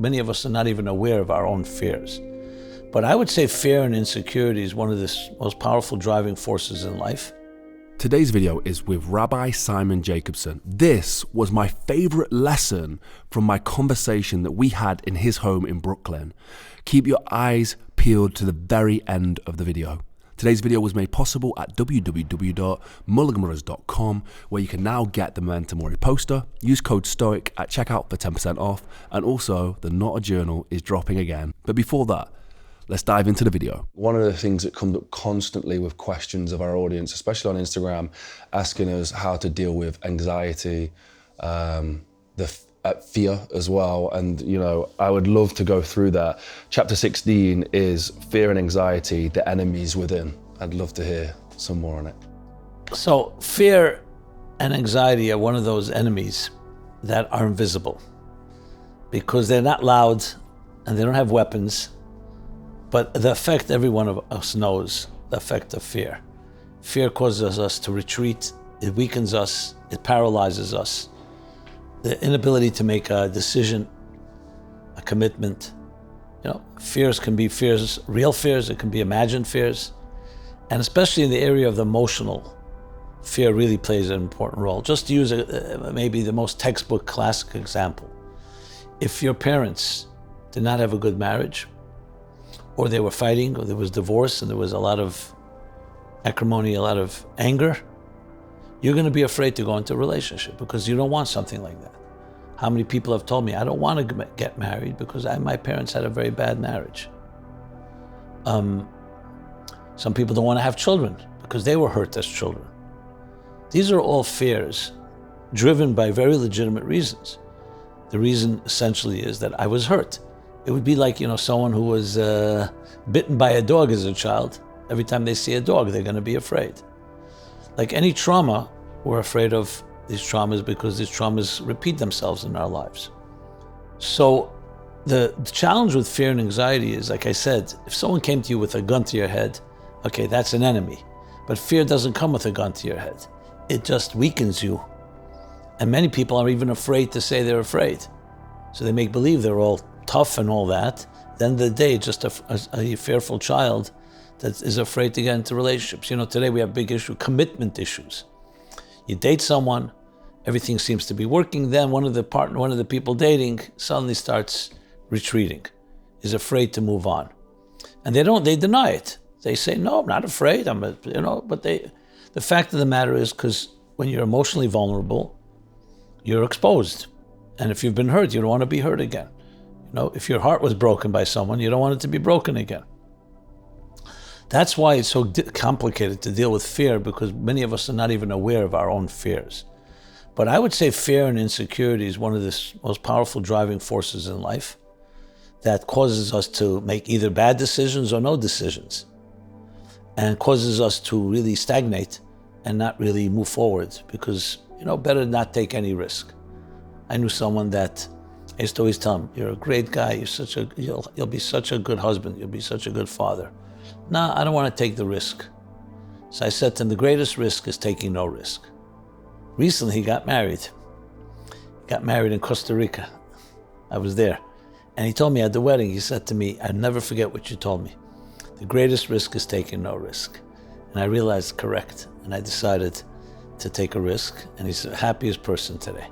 many of us are not even aware of our own fears. But I would say fear and insecurity is one of the most powerful driving forces in life. Today's video is with Rabbi Simon Jacobson. This was my favorite lesson from my conversation that we had in his home in Brooklyn. Keep your eyes peeled to the very end of the video. Today's video was made possible at www.mulliganbrothers.com, where you can now get the Memento Mori poster. Use code STOIC at checkout for 10% off, and also the Not a Journal is dropping again. But before that, let's dive into the video. One of the things that comes up constantly with questions of our audience, especially on Instagram, asking us how to deal with anxiety, fear as well. And, you know, I would love to go through that. Chapter 16 is fear and anxiety, the enemies within. I'd love to hear some more on it. So fear and anxiety are one of those enemies that are invisible because they're not loud and they don't have weapons. But the effect every one of us knows, the effect of fear. Fear causes us to retreat, it weakens us, it paralyzes us. The inability to make a decision, a commitment. You know, fears can be fears, real fears, it can be imagined fears. And especially in the area of the emotional, fear really plays an important role. Just to use maybe the most textbook classic example. If your parents did not have a good marriage, or they were fighting, or there was divorce and there was a lot of acrimony, a lot of anger, you're going to be afraid to go into a relationship because you don't want something like that. How many people have told me, I don't want to get married because my parents had a very bad marriage. Some people don't want to have children because they were hurt as children. These are all fears driven by very legitimate reasons. The reason essentially is that I was hurt. It would be like, you know, someone who was bitten by a dog as a child. Every time they see a dog, they're going to be afraid. Like any trauma, we're afraid of these traumas because these traumas repeat themselves in our lives. So the challenge with fear and anxiety is, like I said, if someone came to you with a gun to your head, okay, that's an enemy. But fear doesn't come with a gun to your head. It just weakens you. And many people are even afraid to say they're afraid. So they make believe they're all tough and all that. At the end of the day, just a fearful child that is afraid to get into relationships. You know, today we have big issue, commitment issues. You date someone, everything seems to be working, then one of the people dating suddenly starts retreating, is afraid to move on. And they deny it. They say, no, I'm not afraid, but the fact of the matter is, because when you're emotionally vulnerable, you're exposed. And if you've been hurt, you don't want to be hurt again. You know, if your heart was broken by someone, you don't want it to be broken again. That's why it's so complicated to deal with fear, because many of us are not even aware of our own fears. But I would say fear and insecurity is one of the most powerful driving forces in life that causes us to make either bad decisions or no decisions, and causes us to really stagnate and not really move forward because, you know, better not take any risk. I knew someone that I used to always tell him, you're a great guy, you'll be such a good husband, you'll be such a good father. No, I don't want to take the risk. So I said to him, the greatest risk is taking no risk. Recently, he got married. He got married in Costa Rica. I was there. And he told me at the wedding, he said to me, I'll never forget what you told me. The greatest risk is taking no risk. And I realized, correct. And I decided to take a risk. And he's the happiest person today.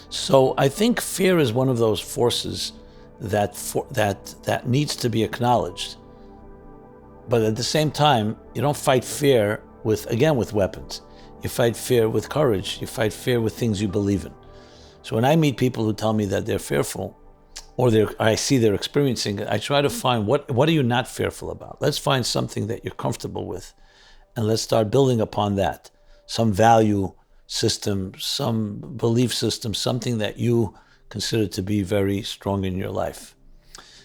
So I think fear is one of those forces that needs to be acknowledged. But at the same time, you don't fight fear with weapons. You fight fear with courage. You fight fear with things you believe in. So when I meet people who tell me that they're fearful, or I see they're experiencing it, I try to find what are you not fearful about? Let's find something that you're comfortable with, and let's start building upon that. Some value system, some belief system, something that you consider to be very strong in your life.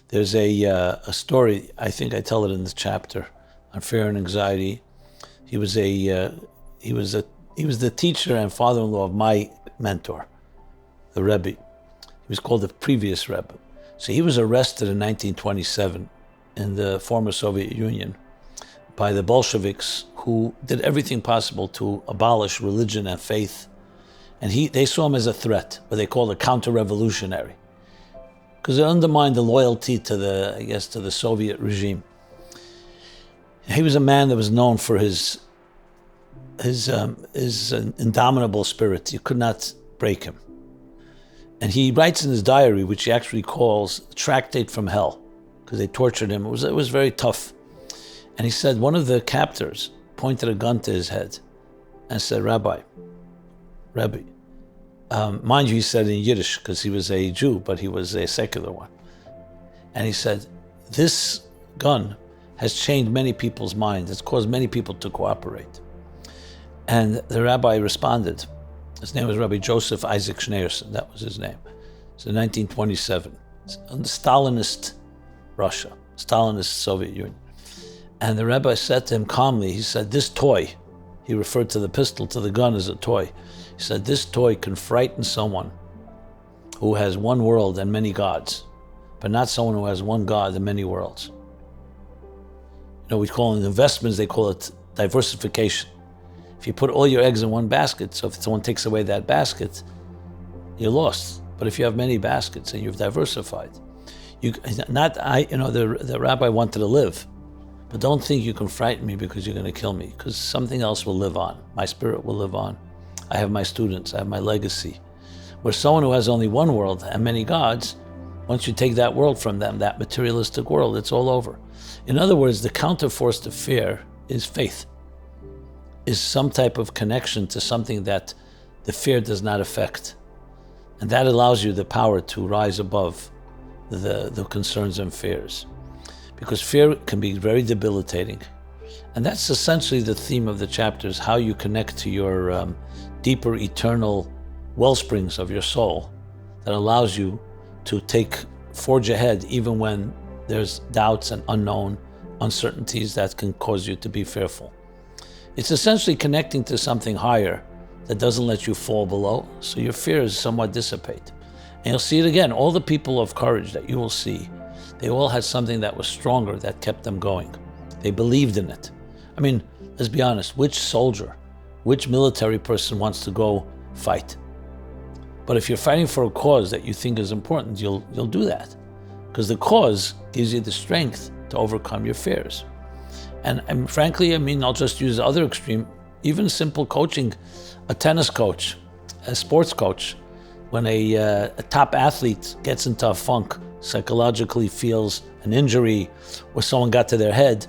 There's a story, I think I tell it in the chapter on fear and anxiety. He was the teacher and father-in-law of my mentor, the Rabbi. He was called the previous Rabbi. So he was arrested in 1927 in the former Soviet Union by the Bolsheviks, who did everything possible to abolish religion and faith. And they saw him as a threat, what they called a counter-revolutionary. because it undermined the loyalty to the Soviet regime. He was a man that was known for his indomitable spirit. You could not break him. And he writes in his diary, which he actually calls Tractate from Hell, because they tortured him. It was very tough. And he said one of the captors pointed a gun to his head and said, Rabbi, mind you, he said in Yiddish, because he was a Jew, but he was a secular one. And he said, this gun has changed many people's minds. It's caused many people to cooperate. And the rabbi responded. His name was Rabbi Joseph Isaac Schneerson. That was his name. It's in 1927. It's under Stalinist Russia, Stalinist Soviet Union. And the rabbi said to him calmly, he said, this toy, he referred to the pistol, to the gun as a toy. He said, this toy can frighten someone who has one world and many gods, but not someone who has one God and many worlds. You know, we call it investments, they call it diversification. If you put all your eggs in one basket, so if someone takes away that basket, you're lost. But if you have many baskets and you've diversified, the rabbi wanted to live, but don't think you can frighten me because you're going to kill me, because something else will live on. My spirit will live on. I have my students, I have my legacy. Where someone who has only one world and many gods, once you take that world from them, that materialistic world, it's all over. In other words, the counterforce to fear is faith, is some type of connection to something that the fear does not affect. And that allows you the power to rise above the concerns and fears. Because fear can be very debilitating. And that's essentially the theme of the chapters, how you connect to your deeper eternal wellsprings of your soul that allows you to forge ahead even when there's doubts and unknown uncertainties that can cause you to be fearful. It's essentially connecting to something higher that doesn't let you fall below, so your fears somewhat dissipate. And you'll see it again. All the people of courage that you will see, they all had something that was stronger that kept them going. They believed in it. I mean, let's be honest, which soldier, which military person wants to go fight? But if you're fighting for a cause that you think is important, you'll do that. Because the cause gives you the strength to overcome your fears. And frankly, I mean, I'll just use the other extreme, even simple coaching, a tennis coach, a sports coach, when a top athlete gets into a funk, psychologically feels an injury or someone got to their head,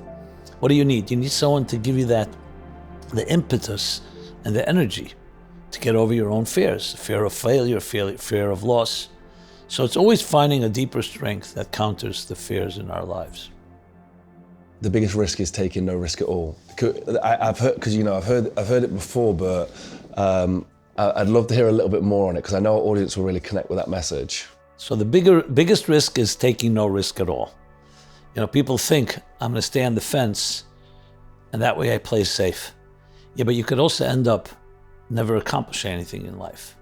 what do you need? You need someone to give you the impetus and the energy to get over your own fears, fear of failure, fear of loss. So it's always finding a deeper strength that counters the fears in our lives. The biggest risk is taking no risk at all. I've heard it before, but I'd love to hear a little bit more on it because I know our audience will really connect with that message. So the biggest risk is taking no risk at all. You know, people think I'm going to stay on the fence and that way I play safe. Yeah, but you could also end up never accomplishing anything in life.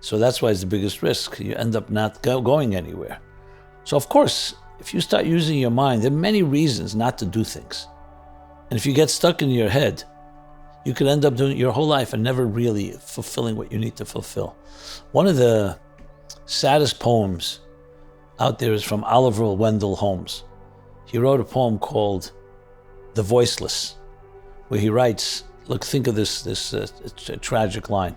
So that's why it's the biggest risk. You end up not going anywhere. So of course, if you start using your mind, there are many reasons not to do things. And if you get stuck in your head, you could end up doing it your whole life and never really fulfilling what you need to fulfill. One of the saddest poems out there is from Oliver Wendell Holmes. He wrote a poem called The Voiceless, where he writes, look, think of this tragic line.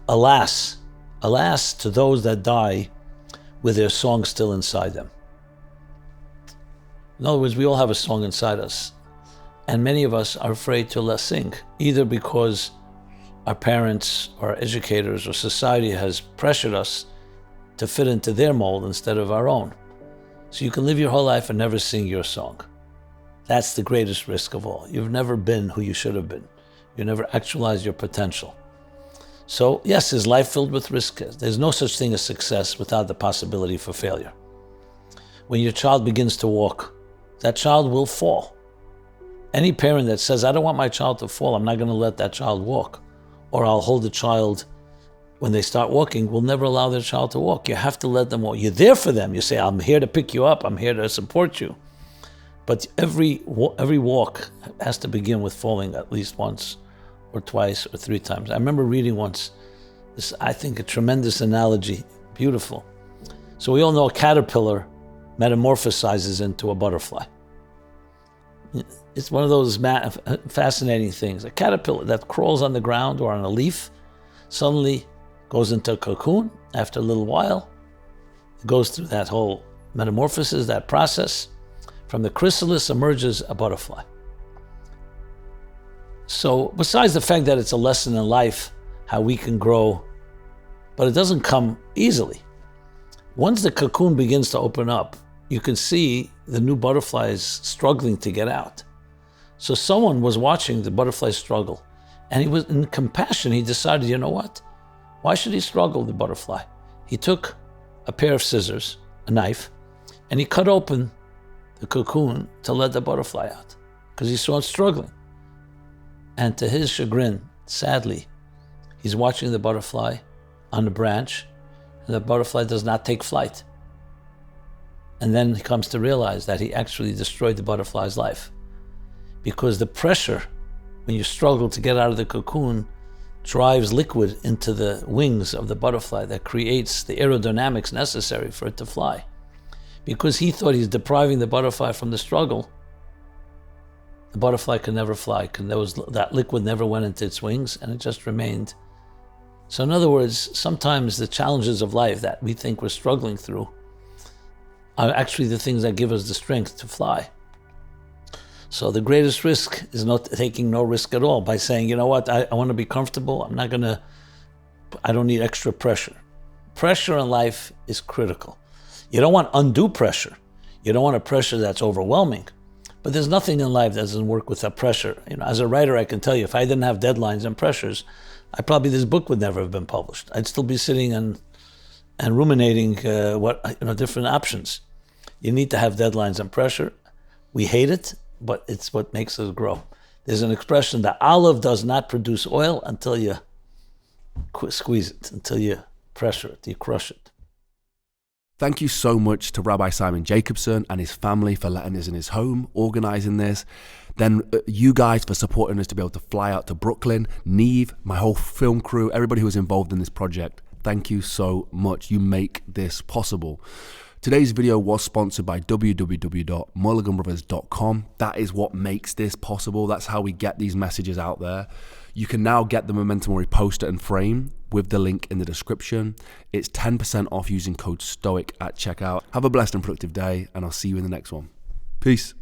Alas, alas to those that die with their song still inside them. In other words, we all have a song inside us. And many of us are afraid to sing, either because our parents or educators or society has pressured us to fit into their mold instead of our own. So you can live your whole life and never sing your song. That's the greatest risk of all. You've never been who you should have been. You never actualized your potential. So yes, is life filled with risk? There's no such thing as success without the possibility for failure. When your child begins to walk, that child will fall. Any parent that says, I don't want my child to fall, I'm not going to let that child walk, or I'll hold the child when they start walking, will never allow their child to walk. You have to let them walk. You're there for them. You say, I'm here to pick you up. I'm here to support you. But every walk has to begin with falling at least once or twice or three times. I remember reading once this, I think, a tremendous analogy, beautiful. So we all know a caterpillar metamorphosizes into a butterfly. It's one of those fascinating things. A caterpillar that crawls on the ground or on a leaf suddenly goes into a cocoon. After a little while, it goes through that whole metamorphosis, that process. From the chrysalis emerges a butterfly. So besides the fact that it's a lesson in life, how we can grow, but it doesn't come easily. Once the cocoon begins to open up, you can see the new butterflies struggling to get out. So someone was watching the butterfly struggle, and he was in compassion. He decided, you know what? Why should he struggle, the butterfly? He took a pair of scissors, a knife, and he cut open the cocoon to let the butterfly out because he saw it struggling. And to his chagrin, sadly, he's watching the butterfly on the branch, and the butterfly does not take flight. And then he comes to realize that he actually destroyed the butterfly's life, because the pressure, when you struggle to get out of the cocoon, drives liquid into the wings of the butterfly that creates the aerodynamics necessary for it to fly. Because he thought he's depriving the butterfly from the struggle, the butterfly could never fly, because that liquid never went into its wings, and it just remained. So in other words, sometimes the challenges of life that we think we're struggling through are actually the things that give us the strength to fly. So the greatest risk is not taking no risk at all, by saying, you know what, I want to be comfortable. I don't need extra pressure. Pressure in life is critical. You don't want undue pressure. You don't want a pressure that's overwhelming. But there's nothing in life that doesn't work with that pressure. As a writer, I can tell you, if I didn't have deadlines and pressures, this book would never have been published. I'd still be sitting and ruminating different options. You need to have deadlines and pressure. We hate it, but it's what makes us grow. There's an expression: the olive does not produce oil until you squeeze it, until you pressure it, you crush it. Thank you so much to Rabbi Simon Jacobson and his family for letting us in his home, organising this. Then you guys for supporting us to be able to fly out to Brooklyn. Niamh, my whole film crew, everybody who was involved in this project. Thank you so much. You make this possible. Today's video was sponsored by www.mulliganbrothers.com. That is what makes this possible. That's how we get these messages out there. You can now get the Memento Mori poster and frame with the link in the description. It's 10% off using code STOIC at checkout. Have a blessed and productive day, and I'll see you in the next one. Peace.